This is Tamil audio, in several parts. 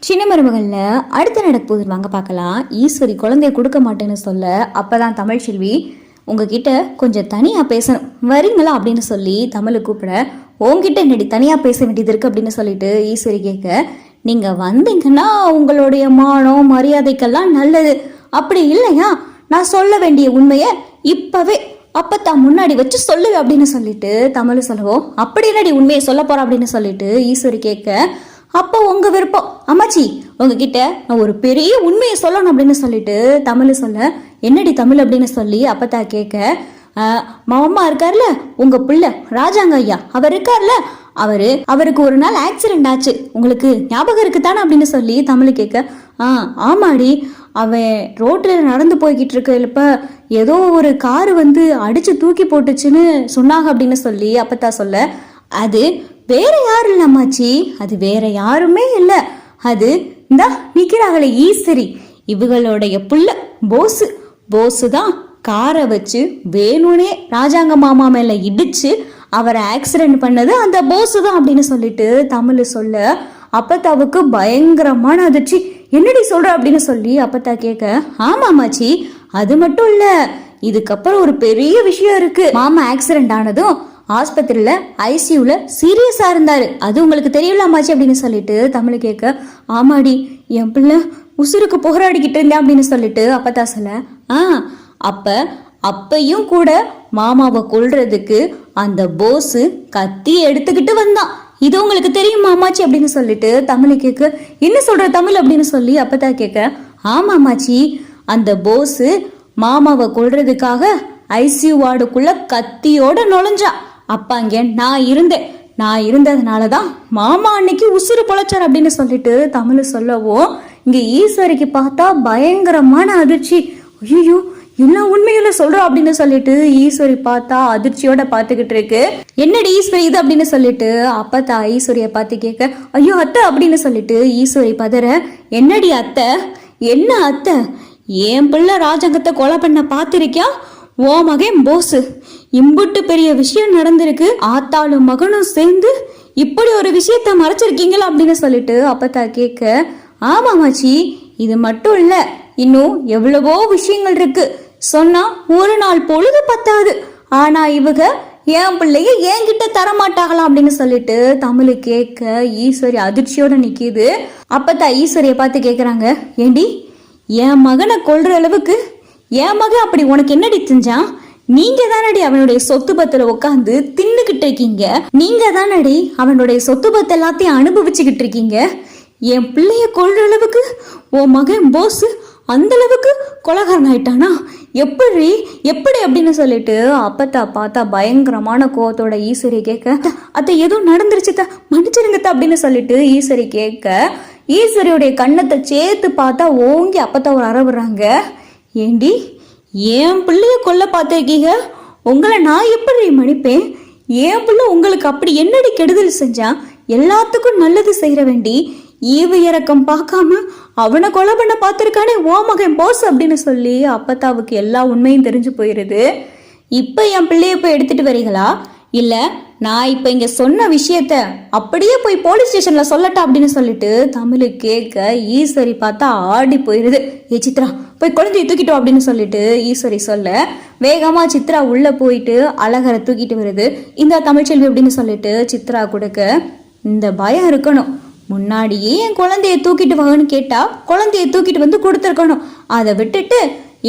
சின்ன மருமகள்ல அடுத்து நடக்க போகுது வாங்க பார்க்கலாம். ஈஸ்வரி குழந்தைய கொடுக்க மாட்டேன்னு சொல்ல அப்பதான் தமிழ்ச்செல்வி உங்ககிட்ட கொஞ்சம் தனியா பேசணும் வரீங்களா அப்படின்னு சொல்லி தமிழை கூப்பிட, உங்ககிட்ட என்னடி தனியா பேச வேண்டியது இருக்கு அப்படின்னு சொல்லிட்டு ஈஸ்வரி கேட்க, நீங்க வந்தீங்கன்னா உங்களுடைய மானம் மரியாதைக்கெல்லாம் நல்லது, அப்படி இல்லையா நான் சொல்ல வேண்டிய உண்மைய இப்பவே அப்பத்தான் முன்னாடி வச்சு சொல்லுவேன் அப்படின்னு சொல்லிட்டு தமிழ் சொல்லவும், அப்படி என்னடி உண்மையை சொல்ல போற அப்படின்னு சொல்லிட்டு ஈஸ்வரி கேட்க, அப்போ உங்க விருப்பம் அம்மாச்சி, உங்ககிட்ட நான் ஒரு பெரிய உண்மையை சொல்லணும் அப்படின்னு சொல்லிட்டு தமிழ் சொல்ல, என்னடி தமிழ் அப்படின்னு சொல்லி அப்பத்தா கேட்க, மாமா இருக்கார்ல உங்க பிள்ளை ராஜாங்க ஐயா அவர் இருக்கார்ல, அவருக்கு ஒரு நாள் ஆக்சிடென்ட் ஆச்சு, உங்களுக்கு ஞாபகம் இருக்குதானே அப்படின்னு சொல்லி தமிழ் கேட்க, ஆமாடி, அவன் ரோட்ல நடந்து போய்கிட்டு இருக்கப்ப ஏதோ ஒரு காரு வந்து அடிச்சு தூக்கி போட்டுச்சுன்னு சொன்னாங்க அப்படின்னு சொல்லி அப்பத்தா சொல்ல, அது வேற யாரும் இல்ல அம்மாச்சி, அது வேற யாருமே இல்ல, அது இந்த நிக்கிறாங்களே ஈஸ்வரி, இவங்களுடைய புள்ள போசு தான் காரை வச்சு வேணும்னே ராஜாங்க மாமா மேல இடிச்சு அவரை ஆக்சிடென்ட் பண்ணது அந்த போசு தான் அப்படின்னு சொல்லிட்டு தமிழ் சொல்ல, அப்பத்தாவுக்கு பயங்கரமான அதிர்ச்சி. என்னடி சொல்ற அப்படின்னு சொல்லி அப்பத்தா கேட்க, ஆமா அம்மாச்சி, அது மட்டும் இல்ல, இதுக்கப்புறம் ஒரு பெரிய விஷயம் இருக்கு. மாமா ஆக்சிடென்ட் ஆனதும் ஆஸ்பத்திரியில ஐசியூல சீரியஸா இருந்தாரு, அது உங்களுக்கு தெரியலாமாச்சு அப்படின்னு சொல்லிட்டு தமிழ் கேட்க, ஆமாடி, என் பிள்ளை உசுருக்கு போராடிக்கிட்டு இருந்தேன் அப்படின்னு சொல்லிட்டு அப்பத்தா சொல்ல, அப்பையும் கூட மாமாவை கொல்றதுக்கு அந்த போஸ் கத்தி எடுத்துக்கிட்டு வந்தான், இது உங்களுக்கு தெரியுமா அம்மாச்சி அப்படின்னு சொல்லிட்டு தமிழ் கேட்க, என்ன சொல்ற தமிழ் அப்படின்னு சொல்லி அப்பத்தா கேட்க, ஆமா அம்மாச்சி, அந்த போஸ் மாமாவை கொல்றதுக்காக ஐசியூ வார்டுக்குள்ள கத்தியோட நுழைஞ்சா, அப்ப அங்க நான் இருந்ததுனாலதான் மாமா அன்னைக்கு உசுறு பொழைச்சார் அப்படின்னு சொல்லிட்டு தமிழ் சொல்லவும், இங்க ஈஸ்வரிக்கு பார்த்தா பயங்கரமான அதிர்ச்சி. ஐயோ, எல்லா உண்மையில சொல்றோம் அப்படின்னு சொல்லிட்டு ஈஸ்வரி பார்த்தா அதிர்ச்சியோட பாத்துக்கிட்டு இருக்கு. என்னடி ஈஸ்வரி இது அப்படின்னு சொல்லிட்டு அப்பத்தா ஈஸ்வரிய பார்த்து கேட்க, ஐயோ அத்தை அப்படின்னு சொல்லிட்டு ஈஸ்வரி பதற, என்னடி அத்தை, என்ன அத்தை, என் பிள்ளை ராஜாங்கத்தை கொலை பண்ண பாத்திருக்கியா, ஓ மகன் போஸ், இம்புட்டு பெரிய விஷயம் நடந்திருக்கு, ஆத்தாளும் மகனும் சேர்ந்து இப்படி ஒரு விஷயத்த மறைச்சிருக்கீங்களா அப்படின்னு சொல்லிட்டு அப்பத்தா கேட்க, ஆமாமாச்சி, இது மட்டும் இல்ல, இன்னும் எவ்வளவோ விஷயங்கள் இருக்கு, சொன்னா ஒரு நாள் பொழுது பத்தாது, ஆனா இவங்க என் பிள்ளைய என்கிட்ட தரமாட்டாங்களாம் அப்படின்னு சொல்லிட்டு தமிழ் கேட்க ஈஸ்வரி அதிர்ச்சியோட நிக்கிது. அப்பத்தா ஈஸ்வரிய பார்த்து கேக்குறாங்க, ஏண்டி என் மகனை கொல்ற அளவுக்கு என் மகன் அப்படி உனக்கு என்னடி செஞ்சான், நீங்க தானடி அவனுடைய சொத்து பத்துல உட்காந்து தின்னுகிட்டு இருக்கீங்க, நீங்க தானடி அவனுடைய சொத்து பத்து எல்லாத்தையும் அனுபவிச்சுக்கிட்டு இருக்கீங்க, என் பிள்ளைய கொல்ற அளவுக்கு உன் மகன் போஸ் அந்த அளவுக்கு கொலகாரன் ஆயிட்டானா, எப்படி அப்படின்னு சொல்லிட்டு அப்பத்தா பார்த்தா பயங்கரமான கோவத்தோட ஈஸ்வரி கேட்க, அத்தை எதுவும் நடந்துருச்சுதா மன்னிச்சிருங்கத்த அப்படின்னு சொல்லிட்டு ஈஸ்வரி கேட்க, ஈஸ்வரியோடைய கண்ணத்தை சேர்த்து பார்த்தா ஓங்கி அப்பத்தா ஒரு அறவுறாங்க, ஏண்டி என் பிள்ளைய கொல்ல பார்த்திருக்கீங்க, உங்களை நான் எப்படி மன்னிப்பேன், என் பிள்ளை உங்களுக்கு அப்படி என்னடி கெடுதல் செஞ்சான், எல்லாத்துக்கும் நல்லது செய்யற வேண்டி ஈவு இறக்கம் பார்க்காம அவனை கொலை பண்ண பார்த்திருக்கானே ஓ மகன் போஸ் அப்படின்னு சொல்லி அப்பத்தாவுக்கு எல்லா உண்மையும் தெரிஞ்சு போயிருது. இப்ப என் பிள்ளைய போய் எடுத்துட்டு வரீங்களா, இல்ல நான் இப்ப இங்க சொன்ன விஷயத்த அப்படியே போய் போலீஸ் ஸ்டேஷன்ல சொல்லட்டா அப்படின்னு சொல்லிட்டு தமிழ் கேட்க ஈஸ்வரி பார்த்தா ஆடி போயிருது. ஏ சித்ரா, போய் குழந்தைய தூக்கிட்டோம் அப்படின்னு சொல்லிட்டு ஈஸ்வரி சொல்ல, வேகமா சித்ரா உள்ள போயிட்டு அழகரை தூக்கிட்டு வருது. இந்த தமிழ்ச்செல்வி அப்படின்னு சொல்லிட்டு சித்ரா கொடுக்க, இந்த பயம் இருக்கணும், முன்னாடியே என் குழந்தைய தூக்கிட்டு வாங்கன்னு கேட்டா குழந்தைய தூக்கிட்டு வந்து கொடுத்துருக்கணும், அதை விட்டுட்டு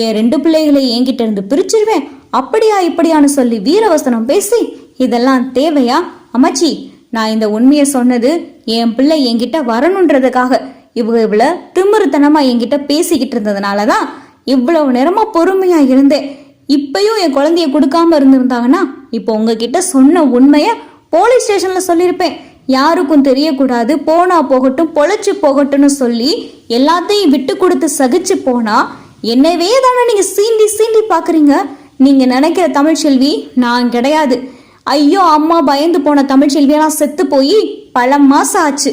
என் 2 பிள்ளைகளை என்கிட்ட இருந்து பிரிச்சிருவேன், அப்படியா இப்படியான்னு சொல்லி வீரவசனம் பேசி இதெல்லாம் தேவையா அம்மாச்சி, நான் இந்த உண்மையை சொன்னது என் பிள்ளை என்கிட்ட வரணுன்றதுக்காக, இவ்வளவு திமிருத்தனமா என்கிட்ட பேசிக்கிட்டு இருந்ததுனாலதான் இவ்வளவு நேரமா பொறுமையா இருந்தேன், இப்பயும் என் குழந்தைய கொடுக்காம இருந்திருந்தாங்கன்னா இப்போ உங்ககிட்ட சொன்ன உண்மைய போலீஸ் ஸ்டேஷன்ல சொல்லியிருப்பேன், யாருக்கும் தெரியக்கூடாது, போனா போகட்டும் பொழைச்சு போகட்டும்னு சொல்லி எல்லாத்தையும் விட்டு கொடுத்து சகிச்சு போனா என்னவே தானே நீங்க சீண்டி பாக்குறீங்க. நீங்க நினைக்கிற தமிழ்ச்செல்வி நான் கிடையாது. ஐயோ அம்மா பயந்து போன தமிழ்ச்செல்வியெல்லாம் செத்து போய் பல மாசம் ஆச்சு.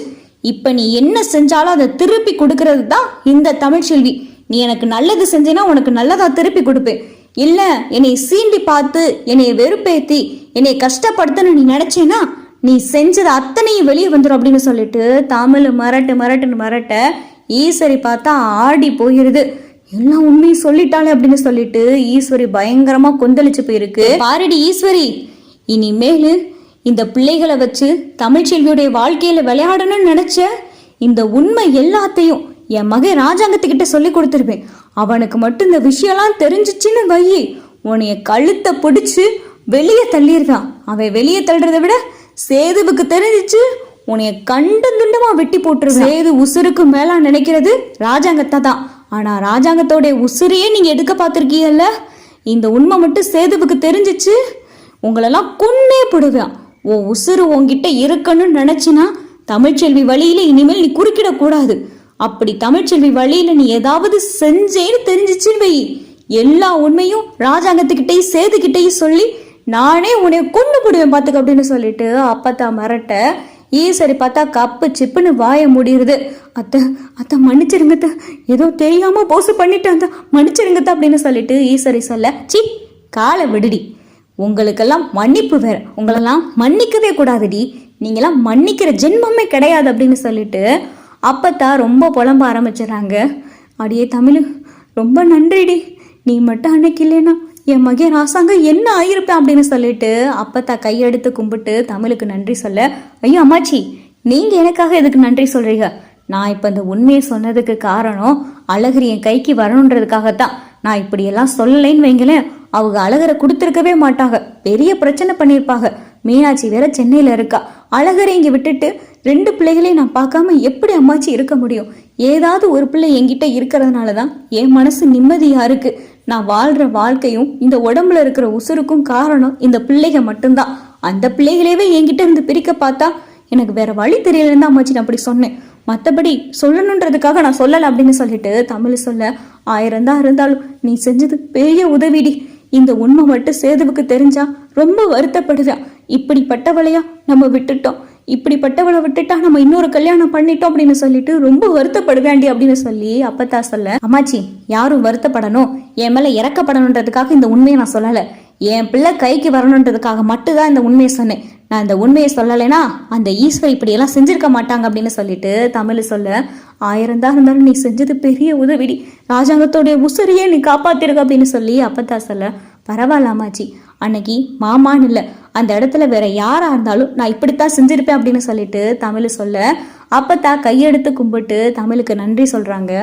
இப்ப நீ என்ன செஞ்சாலும் அதை திருப்பி கொடுக்கறது தான் இந்த தமிழ்ச்செல்வி. நீ எனக்கு நல்லது செஞ்சேன்னா உனக்கு நல்லதா திருப்பி கொடுப்பேன், இல்ல என்னை சீண்டி பார்த்து என்னை வெறுப்பேத்தி என்னை கஷ்டப்படுத்தன்னு நீ நினைச்சேன்னா நீ செஞ்சது அத்தனையும் வெளியே வந்துடும் அப்படின்னு சொல்லிட்டு தமிழ் மிரட்ட ஈஸ்வரி பார்த்தா ஆடி போயிருது. எல்லாம் உண்மையும் சொல்லிட்டாளே அப்படின்னு சொல்லிட்டு ஈஸ்வரி பயங்கரமா கொந்தளிச்சு போயிருக்கு. பாரடி ஈஸ்வரி, இனிமேலு இந்த பிள்ளைகளை வச்சு தமிழ்ச்செல்வியுடைய வாழ்க்கையில விளையாடணும்னு நினைச்ச இந்த உண்மை எல்லாத்தையும் என் மகன் ராஜாங்கத்துக்கிட்ட சொல்லி கொடுத்துருவேன். அவனுக்கு மட்டும் இந்த விஷயம்லாம் தெரிஞ்சிச்சுன்னு வையி, உன்னைய கழுத்தை பிடிச்சு வெளியே தள்ளிடுறான். அவன் வெளியே தள்ளுறதை விட சேதுவுக்கு தெரிஞ்சிச்சு உன்னைய கண்டந்துண்டமா வெட்டி போட்டுரு. சேது உசுருக்கு மேல நினைக்கிறது ராஜாங்கத்தை தான். ஆனா ராஜாங்கத்தோடைய உசுரையே நீங்க எடுக்க பார்த்திருக்கீங்கல்ல. இந்த உண்மை மட்டும் சேதுவுக்கு தெரிஞ்சிச்சு உங்களெல்லாம் கொன்னே போடுவான். உன் உசுறு உன்கிட்ட இருக்கணும்னு நினைச்சினா தமிழ்ச்செல்வி வழியில இனிமேல் நீ குறுக்கிடக்கூடாது. அப்படி தமிழ்ச்செல்வி வழியில நீ ஏதாவது செஞ்சேன்னு தெரிஞ்சிச்சுன்னு வை, எல்லா உண்மையும் ராஜாங்கத்துக்கிட்டையும் சேதுக்கிட்டையும் சொல்லி நானே உன்னை கொண்டு போடுவேன் பார்த்துக்க அப்படின்னு சொல்லிட்டு அப்பத்தா மிரட்ட ஈஸ்வரி பார்த்தா கப்பு சிப்புன்னு வாய முடியுது. அத்தை மன்னிச்சிருங்கத்த, ஏதோ தெரியாம போசு பண்ணிட்டு அந்த மன்னிச்சிருங்கத்த அப்படின்னு சொல்லிட்டு ஈஸ்வரி சொல்ல, சி காலை விடுடி, உங்களுக்கெல்லாம் மன்னிப்பு வேற, உங்களெல்லாம் மன்னிக்கவே கூடாதுடி, நீங்களாம் மன்னிக்கிற ஜென்மமே கிடையாது அப்படின்னு சொல்லிட்டு அப்பத்தா ரொம்ப புலம்ப ஆரம்பிச்சிடறாங்க. அடியே தமிழ், ரொம்ப நன்றிடி, நீ மட்டும் அன்னைக்கு இல்லைன்னா என் மகன் ராசாங்க என்ன ஆயிருப்பேன் அப்படின்னு சொல்லிட்டு அப்பத்தா கையெடுத்து கும்பிட்டு தமிழுக்கு நன்றி சொல்ல, ஐயோ அம்மாச்சி, நீங்க எனக்காக எதுக்கு நன்றி சொல்றீங்க? நான் இப்ப இந்த உண்மையை சொன்னதுக்கு காரணம் அழகர் என் கைக்கு வரணுன்றதுக்காகத்தான். நான் இப்படியெல்லாம் சொல்லலைன்னு வைங்களேன், அவங்க அழகரை கொடுத்துருக்கவே மாட்டாங்க, பெரிய பிரச்சனை பண்ணியிருப்பாங்க. மீனாட்சி வேற சென்னையில இருக்கா, அழகரை இங்க விட்டுட்டு 2 பிள்ளைகளையும் நான் பார்க்காம எப்படி அம்மாச்சி இருக்க முடியும்? ஏதாவது ஒரு பிள்ளை என்கிட்ட இருக்கிறதுனாலதான் என் மனசு நிம்மதியா இருக்கு. நான் வாழ்ற வாழ்க்கையும் இந்த உடம்புல இருக்கிற உசுருக்கும் காரணம் இந்த பிள்ளைங்க மட்டும்தான். அந்த பிள்ளைகளேவே என்கிட்ட இருந்து பிரிக்க பார்த்தா எனக்கு வேற வழி தெரியலன்னு தான் அம்மாச்சி நான் அப்படி சொன்னேன். மற்றபடி சொல்லணுன்றதுக்காக நான் சொல்லலை அப்படின்னு சொல்லிட்டு தமிழ் சொல்ல, 1000 தான் இருந்தாலும் நீ செஞ்சது பெரிய உதவிடி. இந்த உண்மை மட்டும் சேதுவுக்கு தெரிஞ்சா ரொம்ப வருத்தப்படுவேன். இப்படிப்பட்டவளையா நம்ம விட்டுட்டோம், இப்படிப்பட்டவளை விட்டுட்டா நம்ம இன்னொரு கல்யாணம் பண்ணிட்டோம் அப்படின்னு சொல்லிட்டு ரொம்ப வருத்தப்படுவேண்டி அப்படின்னு சொல்லி அப்பத்தா சொல்ல, அம்மாச்சி யாரும் வருத்தப்படணும், என் மேல இறக்கப்படணுன்றதுக்காக இந்த உண்மையை நான் சொல்லலை, என் பிள்ளை கைக்கு வரணுன்றதுக்காக மட்டும்தான் இந்த உண்மையை சொன்னேன். நான் இந்த உண்மையை சொல்லலைன்னா அந்த ஈஸ்வரி இப்படியெல்லாம் செஞ்சிருக்க மாட்டாங்க அப்படின்னு சொல்லிட்டு தமிழ் சொல்ல, 1000 தான் இருந்தாலும் நீ செஞ்சது பெரிய உதவிடி, ராஜாங்கத்தோடைய உசுரையே நீ காப்பாத்திருக்க அப்படின்னு சொல்லி அப்பத்தா சொல்ல, பரவாயில்ல அம்மாச்சி, அன்னைக்கு மாமான்னு இல்லை, அந்த இடத்துல வேற யாரா இருந்தாலும் நான் இப்படித்தான் செஞ்சிருப்பேன் அப்படின்னு சொல்லிட்டு தமிழ் சொல்ல அப்பத்தா கையெடுத்து கும்பிட்டு தமிழுக்கு நன்றி சொல்றாங்க.